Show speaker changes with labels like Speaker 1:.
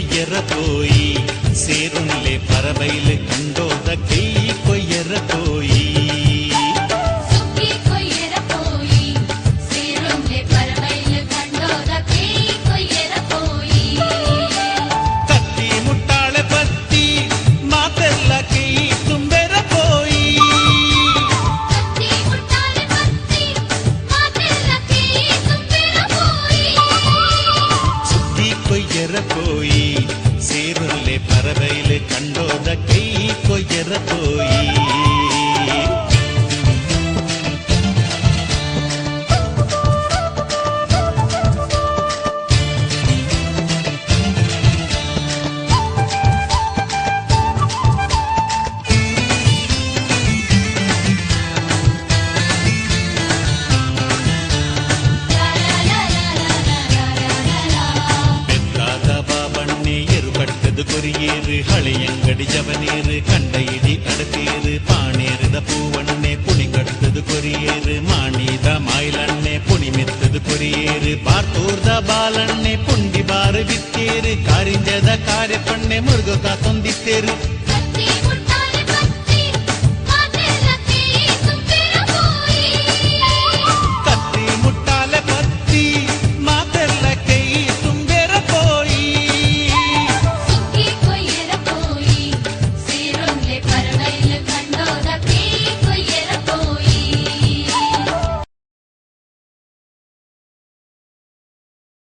Speaker 1: ಕೊಯ್ಯರ ಕೋಯಿ ಸೇರುನ್ಲೆ ಪರಬೈಲು ಕಂಡೋದ ಕೈ ಕೊಯ್ಯರ ಕೋಯಿ ಕತ್ತಿ ಮುಟ್ಟಾಳೆ ಬತ್ತಿ ಮಾತೆಲ್ಲ ಕೈ ತುಂಬೆರ ಕೋಯಿ ಸುಗ್ಗಿ ಕೊಯ್ಯರ ಕೋಯಿ ಸೇರುನ್ಲೆ ಪರಬೈಲು ಕಂಡೋದ ಕೈ ಕೊಯ್ಯರ ಕೋಯಿ கொரியேறு ஹளையங்கடி ஜவனேறு கண்ட இடி அடுத்தேறு பாணேறுத பூவண்ணே புனி கடுத்தது கொரியேறு மாணித மாயிலண்ணே புனி மெத்தது கொரியேறு பார்த்தோர்த ಬಾಲಣ್ಣೆ ಪುಂಡಿ ಬಾರು ಬಿತ್ತೇರು ಕಾರಿಂಜದ ಕಾರ್ಯ ಪಣ್ಣೆ ಮುರುಗ ತೊಂದಿತ್ತೇರು